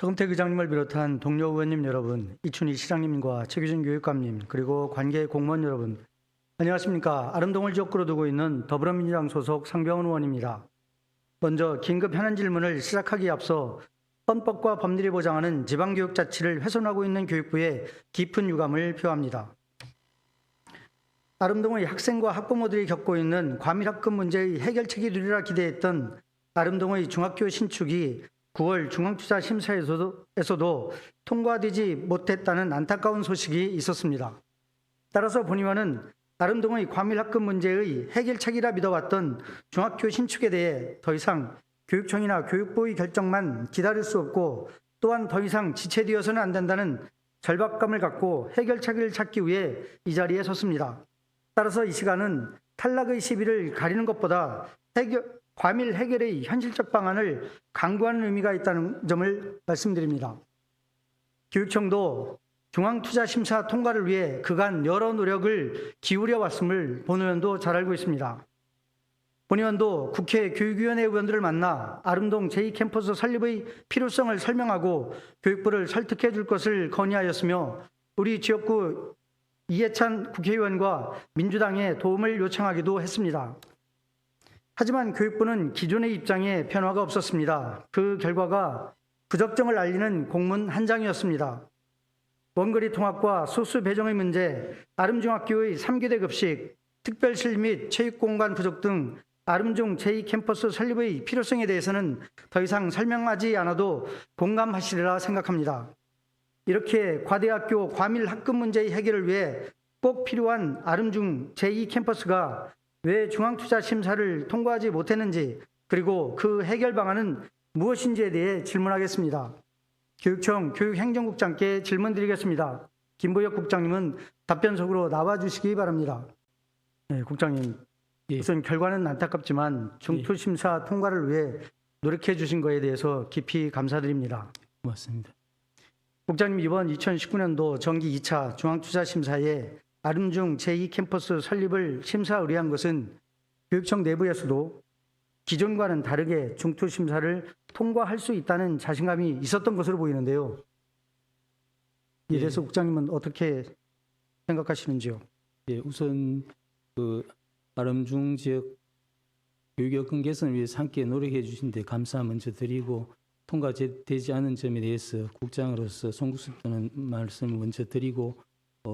서금택 의장님을 비롯한 동료 의원님 여러분, 이춘희 시장님과 최규진 교육감님, 그리고 관계 공무원 여러분, 안녕하십니까. 아름동을 지역구로 두고 있는 더불어민주당 소속 상병훈 의원입니다. 먼저 긴급 현안 질문을 시작하기에 앞서 헌법과 법률이 보장하는 지방교육자치를 훼손하고 있는 교육부에 깊은 유감을 표합니다. 아름동의 학생과 학부모들이 겪고 있는 과밀학급 문제의 해결책이 되리라 기대했던 아름동의 중학교 신축이 9월 중앙투자심사에서도 통과되지 못했다는 안타까운 소식이 있었습니다. 따라서 본 의원은 아름동의 과밀학급 문제의 해결책이라 믿어왔던 중학교 신축에 대해 더 이상 교육청이나 교육부의 결정만 기다릴 수 없고 또한 더 이상 지체되어서는 안 된다는 절박감을 갖고 해결책을 찾기 위해 이 자리에 섰습니다. 따라서 이 시간은 탈락의 시비를 가리는 것보다 과밀 해결의 현실적 방안을 강구하는 의미가 있다는 점을 말씀드립니다. 교육청도 중앙투자심사 통과를 위해 그간 여러 노력을 기울여 왔음을 본 의원도 잘 알고 있습니다. 본 의원도 국회 교육위원회 의원들을 만나 아름동 제2캠퍼스 설립의 필요성을 설명하고 교육부를 설득해 줄 것을 건의하였으며 우리 지역구 이해찬 국회의원과 민주당에 도움을 요청하기도 했습니다. 하지만 교육부는 기존의 입장에 변화가 없었습니다. 그 결과가 부적정을 알리는 공문 한 장이었습니다. 원거리 통학과 소수 배정의 문제, 아름중학교의 3교대 급식, 특별실 및 체육공간 부족 등 아름중 제2캠퍼스 설립의 필요성에 대해서는 더 이상 설명하지 않아도 공감하시리라 생각합니다. 이렇게 과대학교 과밀 학급 문제의 해결을 위해 꼭 필요한 아름중 제2캠퍼스가 왜 중앙투자심사를 통과하지 못했는지 그리고 그 해결 방안은 무엇인지에 대해 질문하겠습니다. 교육청 교육행정국장께 질문드리겠습니다. 김보혁 국장님은 답변석으로 나와주시기 바랍니다. 네, 국장님. 우선 결과는 안타깝지만 중투심사 통과를 위해 노력해 주신 것에 대해서 깊이 감사드립니다. 고맙습니다. 국장님, 이번 2019년도 정기 2차 중앙투자심사에 아름중 제2캠퍼스 설립을 심사 의뢰한 것은 교육청 내부에서도 기존과는 다르게 중투심사를 통과할 수 있다는 자신감이 있었던 것으로 보이는데요. 이에 대해서 국장님은 어떻게 생각하시는지요? 예, 우선 아름중 지역 교육 여건 개선을 위해서 함께 노력해 주신 데 감사 먼저 드리고 통과되지 않은 점에 대해서 국장으로서 송구스럽다는 말씀을 먼저 드리고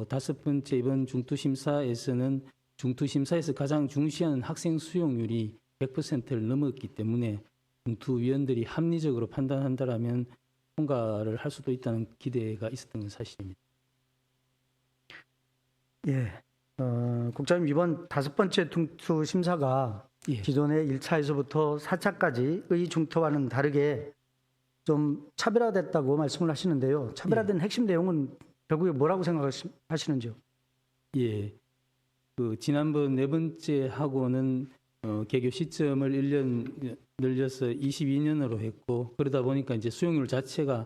다섯 번째, 이번 중투심사에서는 중투심사에서 가장 중시하는 학생 수용률이 100%를 넘었기 때문에 중투위원들이 합리적으로 판단한다라면 통과를 할 수도 있다는 기대가 있었던 건 사실입니다. 예, 국장님, 이번 다섯 번째 중투심사가 기존의 1차에서부터 4차까지의 중투와는 다르게 좀 차별화됐다고 말씀을 하시는데요. 차별화된 핵심 내용은 결국에 뭐라고 생각하시는지요? 예, 지난번 네 번째 하고는 개교 시점을 1년 늘려서 22년으로 했고 그러다 보니까 이제 수용률 자체가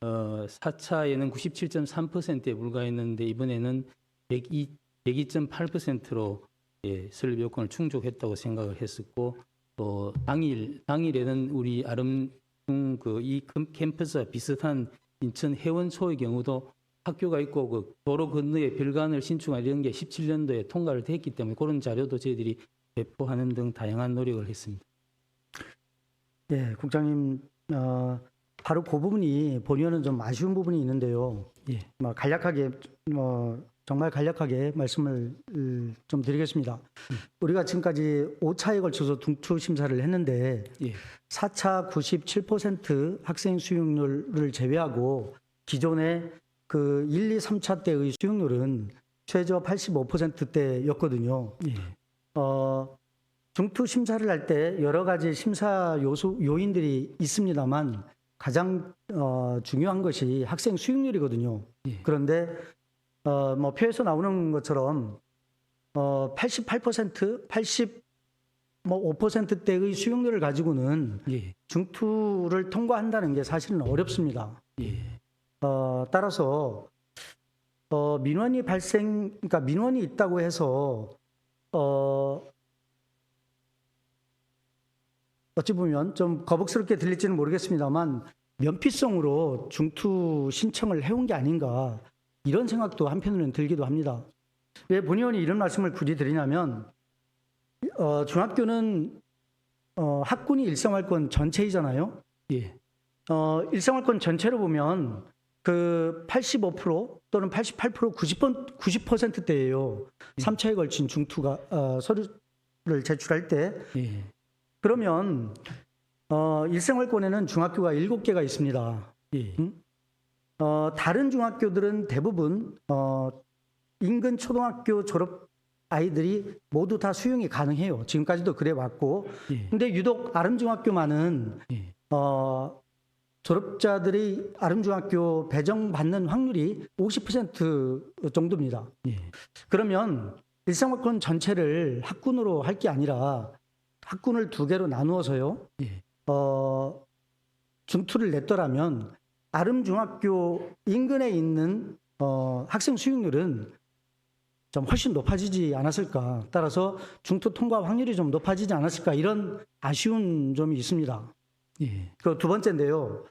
4차에는 97.3%에 불과했는데 이번에는 102.8%로 설립 요건을 충족했다고 생각을 했었고 또 당일에는 우리 아름중 이 캠퍼스와 비슷한 인천 해원초의 경우도 학교가 있고 도로 건너에 별관을 신축한 이런 게 17년도에 통과를 됐기 때문에 그런 자료도 저희들이 배포하는 등 다양한 노력을 했습니다. 네, 국장님, 바로 그 부분이 본의원은 좀 아쉬운 부분이 있는데요. 예. 간략하게 정말 간략하게 말씀을 좀 드리겠습니다. 우리가 지금까지 5차에 걸쳐서 중투 심사를 했는데 4차 97% 학생 수용률을 제외하고 기존의 그 1, 2, 3차 때의 수용률은 최저 85%대였거든요. 중투 심사를 할 때 여러 가지 심사 요인들이 있습니다만 가장 중요한 것이 학생 수용률이거든요. 그런데 표에서 나오는 것처럼 88%, 5%대의 수용률을 가지고는 중투를 통과한다는 게 사실은 어렵습니다. 따라서 그러니까 민원이 있다고 해서 어찌 보면 좀 거북스럽게 들릴지는 모르겠습니다만 면피성으로 중투 신청을 해온 게 아닌가 이런 생각도 한편으로는 들기도 합니다. 왜 본의원이 이런 말씀을 굳이 드리냐면 중학교는 학군이 일성활권 전체이잖아요. 예, 일성활권 전체로 보면 그 85% 또는 88% 90%대예요. 3차에 걸친 중투가 서류를 제출할 때. 예, 그러면 일생활권에는 중학교가 7개가 있습니다. 예, 다른 중학교들은 대부분 인근 초등학교 졸업 아이들이 모두 다 수용이 가능해요. 지금까지도 그래 왔고. 예, 근데 유독 아름중학교만은 예, 졸업자들이 아름중학교 배정받는 확률이 50% 정도입니다. 예, 그러면 일생활권 전체를 학군으로 할 게 아니라 학군을 2개로 나누어서요. 예, 중투를 냈더라면 아름중학교 인근에 있는 학생 수용률은 좀 훨씬 높아지지 않았을까. 따라서 중투 통과 확률이 좀 높아지지 않았을까. 이런 아쉬운 점이 있습니다. 예, 그 두 번째인데요.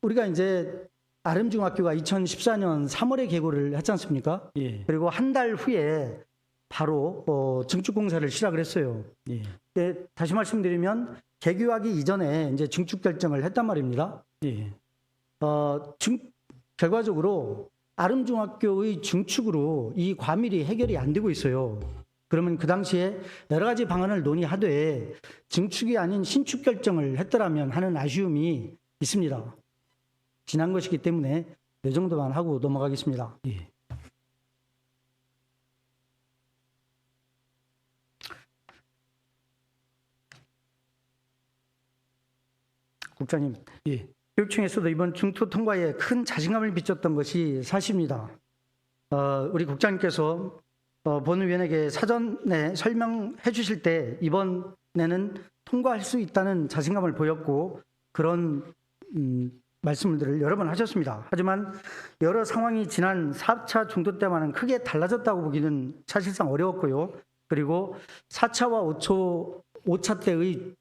우리가 이제 아름중학교가 2014년 3월에 개교를 했지 않습니까? 예, 그리고 한 달 후에 바로 증축 공사를 시작을 했어요. 예, 예, 다시 말씀드리면 개교하기 이전에 이제 증축 결정을 했단 말입니다. 예, 결과적으로 아름중학교의 증축으로 이 과밀이 해결이 안 되고 있어요. 그러면 그 당시에 여러 가지 방안을 논의하되 증축이 아닌 신축 결정을 했더라면 하는 아쉬움이 있습니다. 지난 것이기 때문에 이 정도만 하고 넘어가겠습니다. 예. 국장님, 예, 교육청에서도 이번 중투 통과에 큰 자신감을 비쳤던 것이 사실입니다. 우리 국장님께서 본위원에게 사전에 설명해 주실 때 이번에는 통과할 수 있다는 자신감을 보였고 그런 말씀들을 여러 번 하셨습니다. 하지만 여러 상황이 지난 4차 중도 때와는 크게 달라졌다고 보기는 사실상 어려웠고요. 그리고 4차와 5차 때의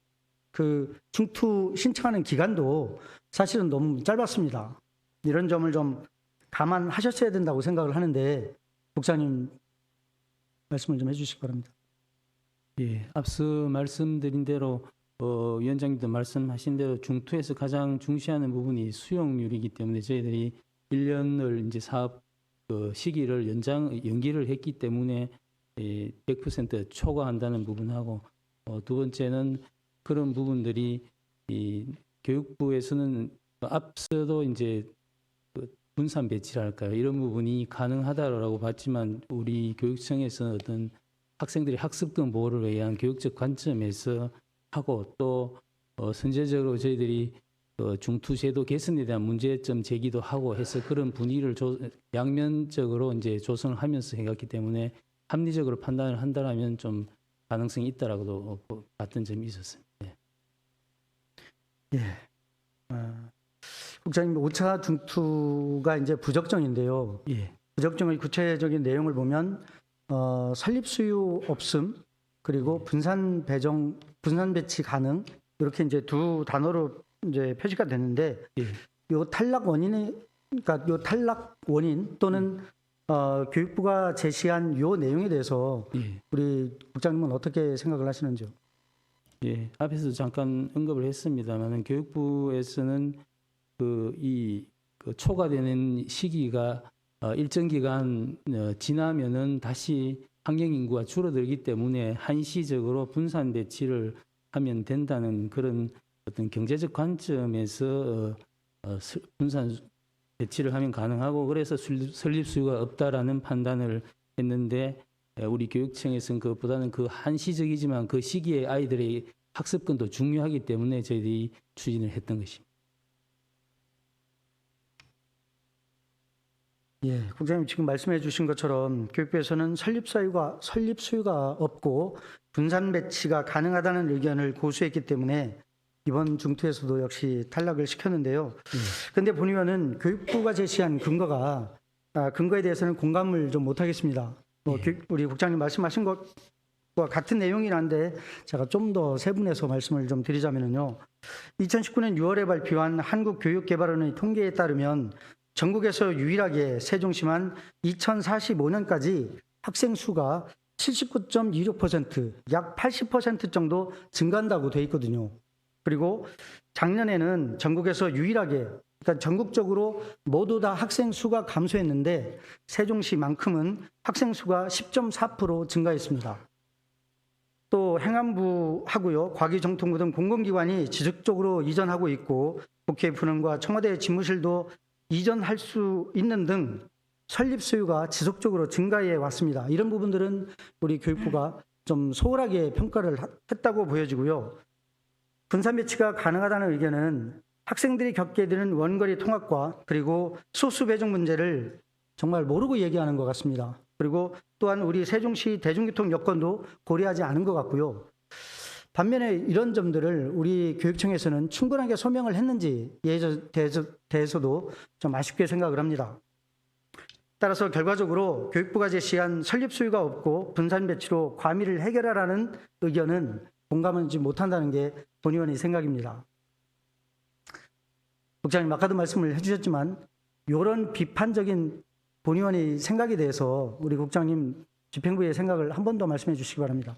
그 중투 신청하는 기간도 사실은 너무 짧았습니다. 이런 점을 좀 감안하셨어야 된다고 생각을 하는데 국장님 말씀을 좀 해주시기 바랍니다. 예. 앞서 말씀드린 대로 위원장님도 말씀하신 대로 중투에서 가장 중시하는 부분이 수용률이기 때문에 저희들이 1년을 이제 사업 시기를 연기를 했기 때문에 100% 초과한다는 부분하고 두 번째는 그런 부분들이 이 교육부에서는 앞서도 이제 분산 배치랄까요, 이런 부분이 가능하다라고 봤지만 우리 교육청에서는 어떤 학생들의 학습권 보호를 위한 교육적 관점에서 하고 또 선제적으로 저희들이 중투 제도 개선에 대한 문제점 제기도 하고 해서 그런 분위기를 양면적으로 이제 조성을 하면서 해갔기 때문에 합리적으로 판단을 한다라면 좀 가능성이 있다라고도 봤던 점이 있었습니다. 예. 국장님, 5차 중투가 이제 부적정인데요. 예, 부적정의 구체적인 내용을 보면 설립 수요 없음 그리고 분산 배치 가능 이렇게 이제 두 단어로 이제 표시가 됐는데 예. 요 탈락 원인 또는 교육부가 제시한 요 내용에 대해서 예. 우리 국장님은 어떻게 생각을 하시는지요? 예, 앞에서 잠깐 언급을 했습니다만 교육부에서는 그 초과되는 시기가 일정 기간 지나면은 다시 학령 인구가 줄어들기 때문에 한시적으로 분산 배치를 하면 된다는 그런 어떤 경제적 관점에서 분산 배치를 하면 가능하고 그래서 설립 수요가 없다라는 판단을 했는데 우리 교육청에서는 그것보다는 그 한시적이지만 그 시기에 아이들의 학습권도 중요하기 때문에 저희들이 추진을 했던 것입니다. 예, 국장님 지금 말씀해 주신 것처럼 교육부에서는 설립 수요가 없고 분산 배치가 가능하다는 의견을 고수했기 때문에 이번 중투에서도 역시 탈락을 시켰는데요. 그런데 본의원은 교육부가 제시한 근거에 대해서는 공감을 좀 못하겠습니다. 우리 국장님 말씀하신 것과 같은 내용이긴 한데 제가 좀 더 세분해서 말씀을 좀 드리자면요. 2019년 6월에 발표한 한국교육개발원의 통계에 따르면 전국에서 유일하게 세종시만 2045년까지 학생 수가 79.26%, 약 80% 정도 증가한다고 돼 있거든요. 그리고 작년에는 전국에서 유일하게, 그러니까 전국적으로 모두 다 학생 수가 감소했는데 세종시만큼은 학생 수가 10.4% 증가했습니다. 또 행안부하고요, 과기정통부 등 공공기관이 지속적으로 이전하고 있고 국회 분원과 청와대 집무실도 이전할 수 있는 등 설립 수요가 지속적으로 증가해 왔습니다. 이런 부분들은 우리 교육부가 좀 소홀하게 평가를 했다고 보여지고요. 분산 배치가 가능하다는 의견은 학생들이 겪게 되는 원거리 통학과 그리고 소수 배정 문제를 정말 모르고 얘기하는 것 같습니다. 그리고 또한 우리 세종시 대중교통 여건도 고려하지 않은 것 같고요. 반면에 이런 점들을 우리 교육청에서는 충분하게 소명을 했는지에 대해서도 좀 아쉽게 생각을 합니다. 따라서 결과적으로 교육부가 제시한 설립 수요가 없고 분산 배치로 과밀을 해결하라는 의견은 공감하지 못한다는 게 본 의원의 생각입니다. 국장님, 아까도 말씀을 해주셨지만 이런 비판적인 본 의원의 생각에 대해서 우리 국장님 집행부의 생각을 한 번 더 말씀해 주시기 바랍니다.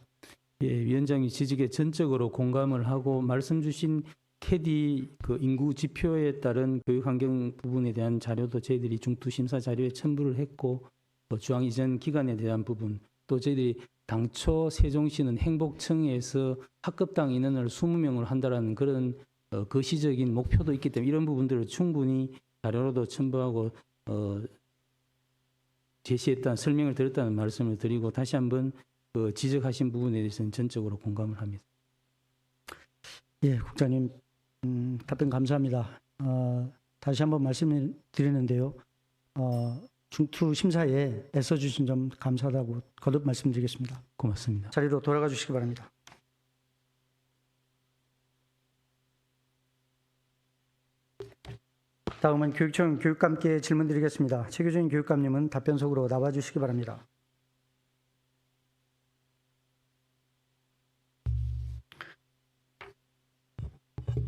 예, 위원장이 지적에 전적으로 공감을 하고 말씀 주신 캐디 그 인구 지표에 따른 교육 환경 부분에 대한 자료도 저희들이 중투 심사 자료에 첨부를 했고 또 중앙 이전 기관에 대한 부분 또 저희들이 당초 세종시는 행복청에서 학급당 인원을 20명을 한다라는 그런 거시적인 목표도 있기 때문에 이런 부분들을 충분히 자료로도 첨부하고 제시했다는 설명을 드렸다는 말씀을 드리고 다시 한번 그 지적하신 부분에 대해서는 전적으로 공감을 합니다. 예, 국장님 답변 감사합니다. 다시 한번 말씀을 드리는데요. 중투 심사에 애써주신 점 감사하다고 거듭 말씀드리겠습니다. 고맙습니다. 자리로 돌아가 주시기 바랍니다. 다음은 교육청 교육감께 질문 드리겠습니다. 최규진 교육감님은 답변석으로 나와 주시기 바랍니다.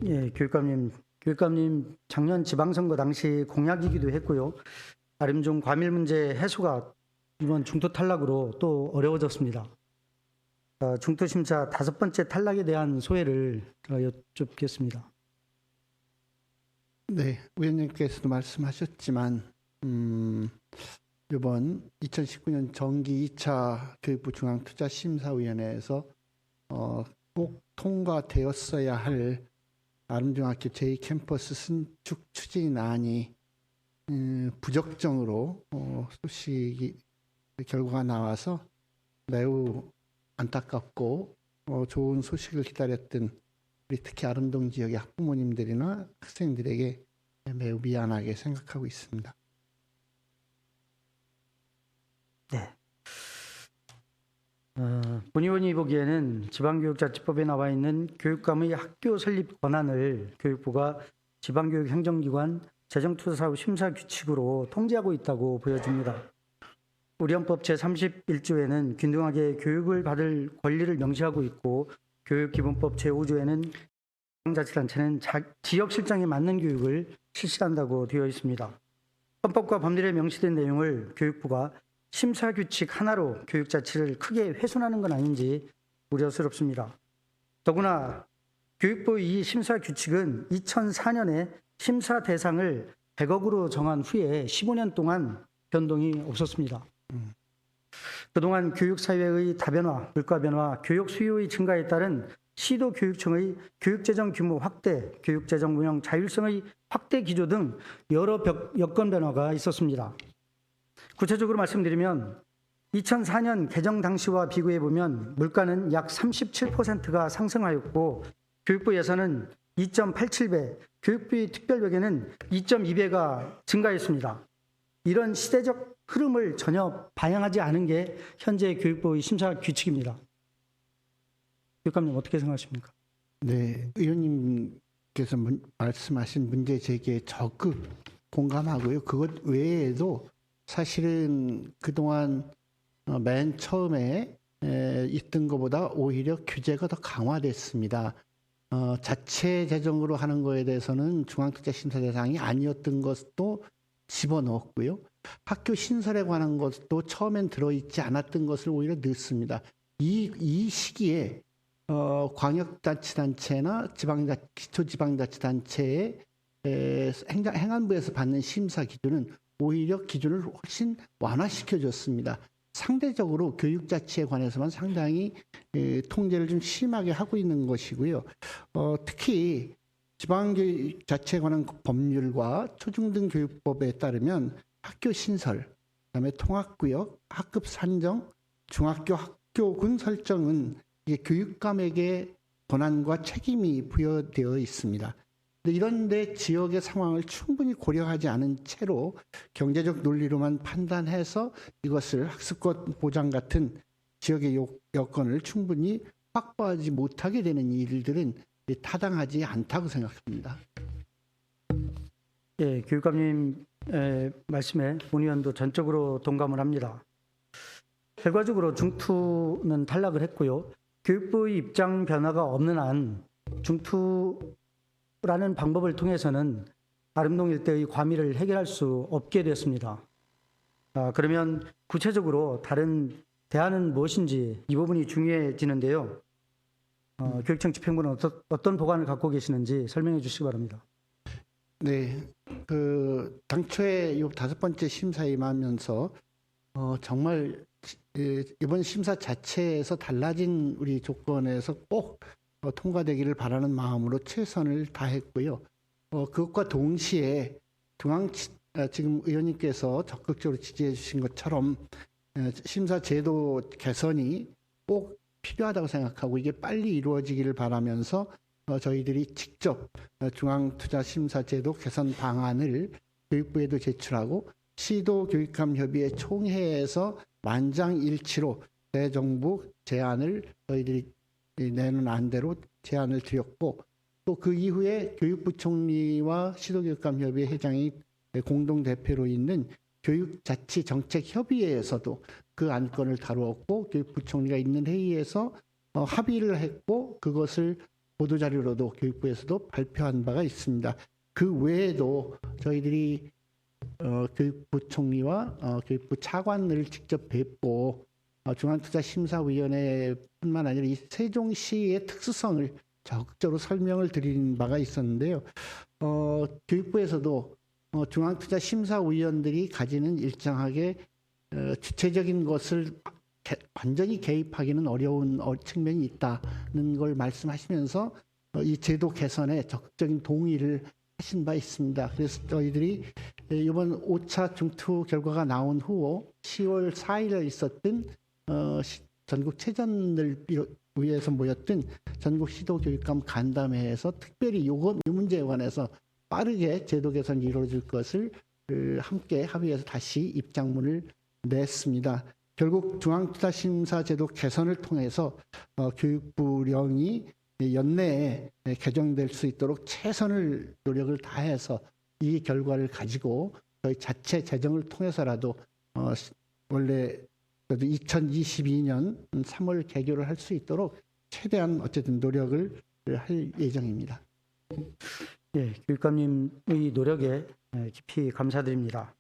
예, 교육감님 작년 지방선거 당시 공약이기도 했고요. 아림중 과밀 문제 해소가 이번 중투 탈락으로 또 어려워졌습니다. 중투 심사 5번째 탈락에 대한 소회를 여쭙겠습니다. 네, 위원님께서도 말씀하셨지만 이번 2019년 정기 2차 교육부 중앙투자심사위원회에서 꼭 통과되었어야 할 아름중학교 제2캠퍼스 신축 추진안이 부적정으로 소식이 결과가 나와서 매우 안타깝고 좋은 소식을 기다렸던 우리 특히 아름동 지역의 학부모님들이나 학생들에게 매우 미안하게 생각하고 있습니다. 네. 본 의원이 보기에는 지방교육자치법에 나와 있는 교육감의 학교 설립 권한을 교육부가 지방교육행정기관 재정투자사업 심사규칙으로 통제하고 있다고 보여집니다. 우리 헌법 제31조에는 균등하게 교육을 받을 권리를 명시하고 있고 교육기본법 제5조에는 지방자치단체는 지역 실정에 맞는 교육을 실시한다고 되어 있습니다. 헌법과 법률에 명시된 내용을 교육부가 심사규칙 하나로 교육자치를 크게 훼손하는 건 아닌지 우려스럽습니다. 더구나 교육부 이 심사규칙은 2004년에 심사 대상을 100억으로 정한 후에 15년 동안 변동이 없었습니다. 그동안 교육사회의 다변화, 물가 변화, 교육 수요의 증가에 따른 시도교육청의 교육재정 규모 확대, 교육재정 운영 자율성의 확대 기조 등 여러 여건 변화가 있었습니다. 구체적으로 말씀드리면 2004년 개정 당시와 비교해 보면 물가는 약 37%가 상승하였고 교육부 예산은 2.87배, 교육비 특별be개는 2.2배가 증가했습니다. 이런 시대적 흐름을 전혀 반영하지 않은 게 현재 교육부의 심사 규칙입니다. 교육감님 어떻게 생각하십니까? 네, 의원님께서 말씀하신 문제 제기에 적극 공감하고요. 그것 외에도 사실은 그동안 맨 처음에 있던 것보다 오히려 규제가 더 강화됐습니다. 자체 재정으로 하는 거에 대해서는 중앙투자심사 대상이 아니었던 것도 집어넣었고요. 학교 신설에 관한 것도 처음엔 들어있지 않았던 것을 오히려 넣습니다. 이 시기에 광역자치단체나 기초지방자치단체의 행안부에서 받는 심사 기준은 오히려 기준을 훨씬 완화시켜줬습니다. 상대적으로 교육자치에 관해서만 상당히 통제를 좀 심하게 하고 있는 것이고요. 특히 지방교육자치에 관한 법률과 초중등교육법에 따르면 학교 신설, 그다음에 통학구역, 학급 산정, 중학교 학교군 설정은 이게 교육감에게 권한과 책임이 부여되어 있습니다. 이런데 지역의 상황을 충분히 고려하지 않은 채로 경제적 논리로만 판단해서 이것을 학습권 보장 같은 지역의 여건을 충분히 확보하지 못하게 되는 일들은 타당하지 않다고 생각합니다. 예, 교육감님 말씀에 본 의원도 전적으로 동감을 합니다. 결과적으로 중투는 탈락을 했고요. 교육부의 입장 변화가 없는 한 중투라는 방법을 통해서는 아름동 일대의 과밀을 해결할 수 없게 되었습니다. 그러면 구체적으로 다른 대안은 무엇인지 이 부분이 중요해지는데요. 교육청 집행부는 어떤 보관을 갖고 계시는지 설명해 주시기 바랍니다. 네, 당초에 이 5번째 심사에 임하면서 정말 이번 심사 자체에서 달라진 우리 조건에서 꼭 통과되기를 바라는 마음으로 최선을 다했고요. 그것과 동시에 지금 의원님께서 적극적으로 지지해 주신 것처럼 심사 제도 개선이 꼭 필요하다고 생각하고 이게 빨리 이루어지기를 바라면서 저희들이 직접 중앙투자심사제도 개선 방안을 교육부에도 제출하고 시도교육감협의회 총회에서 만장일치로 대정부 제안을 저희들이 내는 안대로 제안을 드렸고 또 그 이후에 교육부총리와 시도교육감협의회 회장이 공동대표로 있는 교육자치정책협의회에서도 그 안건을 다루었고 교육부총리가 있는 회의에서 합의를 했고 그것을 보도자료로도 교육부에서도 발표한 바가 있습니다. 그 외에도 저희들이 교육부총리와 교육부 차관을 직접 뵙고 중앙투자심사위원회뿐만 아니라 이 세종시의 특수성을 적극적으로 설명을 드린 바가 있었는데요. 교육부에서도 중앙투자심사위원들이 가지는 일정하게 주체적인 것을 완전히 개입하기는 어려운 측면이 있다는 걸 말씀하시면서 이 제도 개선에 적극적인 동의를 하신 바 있습니다. 그래서 저희들이 이번 5차 중투 결과가 나온 후 10월 4일에 있었던 전국 체전을 위해서 모였던 전국 시도교육감 간담회에서 특별히 이 문제에 관해서 빠르게 제도 개선이 이루어질 것을 함께 합의해서 다시 입장문을 냈습니다. 결국 중앙투자심사제도 개선을 통해서 교육부령이 연내에 개정될 수 있도록 최선을 노력을 다해서 이 결과를 가지고 저희 자체 재정을 통해서라도 원래 2022년 3월 개교를 할 수 있도록 최대한 어쨌든 노력을 할 예정입니다. 예, 교육감님의 노력에 깊이 감사드립니다.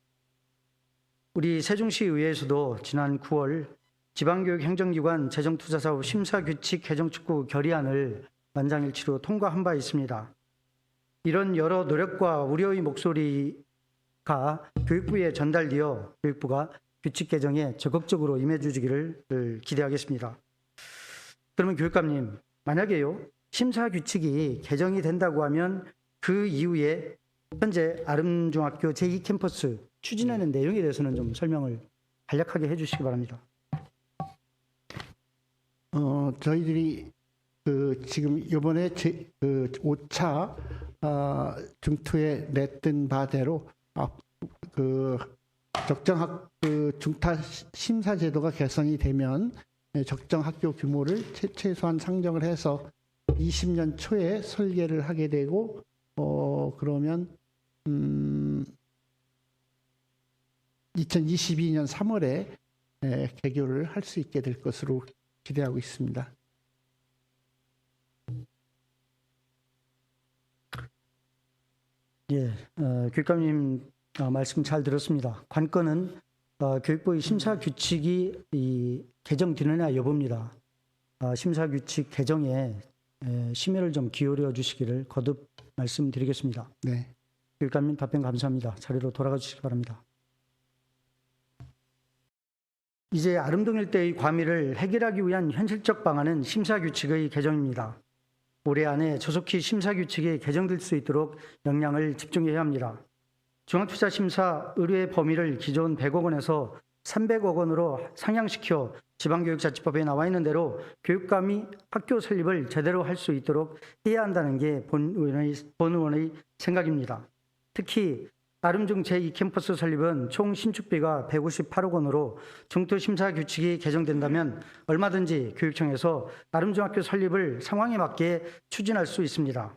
우리 세종시 의회에서도 지난 9월 지방교육 행정기관 재정투자사업 심사규칙 개정 촉구 결의안을 만장일치로 통과한 바 있습니다. 이런 여러 노력과 우려의 목소리가 교육부에 전달되어 교육부가 규칙 개정에 적극적으로 임해주시기를 기대하겠습니다. 그러면 교육감님, 만약에요 심사규칙이 개정이 된다고 하면 그 이후에 현재 아름중학교 제2캠퍼스 추진하는 내용에 대해서는 좀 설명을 간략하게 해주시기 바랍니다. 저희들이 지금 이번에 5차 중투에 냈던 바대로 적정 중타 심사 제도가 개선이 되면 적정 학교 규모를 최소한 상정을 해서 20년 초에 설계를 하게 되고 그러면 2022년 3월에 개교를 할 수 있게 될 것으로 기대하고 있습니다. 예, 교육감님 말씀 잘 들었습니다. 관건은 교육부의 심사 규칙이 개정되느냐 여부입니다. 심사 규칙 개정에 심혈을 좀 기울여 주시기를 거듭 말씀드리겠습니다. 네. 교육감님 답변 감사합니다. 자리로 돌아가 주시기 바랍니다. 이제 아름동 일대의 과밀을 해결하기 위한 현실적 방안은 심사 규칙의 개정입니다. 올해 안에 조속히 심사 규칙이 개정될 수 있도록 역량을 집중해야 합니다. 중앙투자심사 의뢰의 범위를 기존 100억 원에서 300억 원으로 상향시켜 지방교육자치법에 나와 있는 대로 교육감이 학교 설립을 제대로 할 수 있도록 해야 한다는 게 본 의원의 생각입니다. 특히 아름중 제2캠퍼스 설립은 총 신축비가 158억 원으로 중투심사 규칙이 개정된다면 얼마든지 교육청에서 아름중학교 설립을 상황에 맞게 추진할 수 있습니다.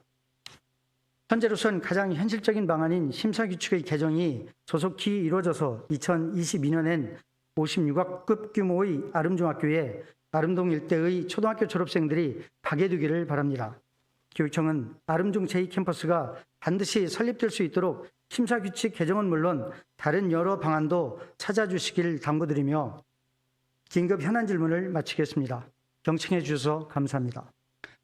현재로선 가장 현실적인 방안인 심사규칙의 개정이 조속히 이루어져서 2022년엔 56학급 규모의 아름중학교에 아름동 일대의 초등학교 졸업생들이 가게 되기를 바랍니다. 교육청은 아름중 제2캠퍼스가 반드시 설립될 수 있도록 심사규칙 개정은 물론 다른 여러 방안도 찾아주시길 당부드리며 긴급 현안 질문을 마치겠습니다. 경청해 주셔서 감사합니다.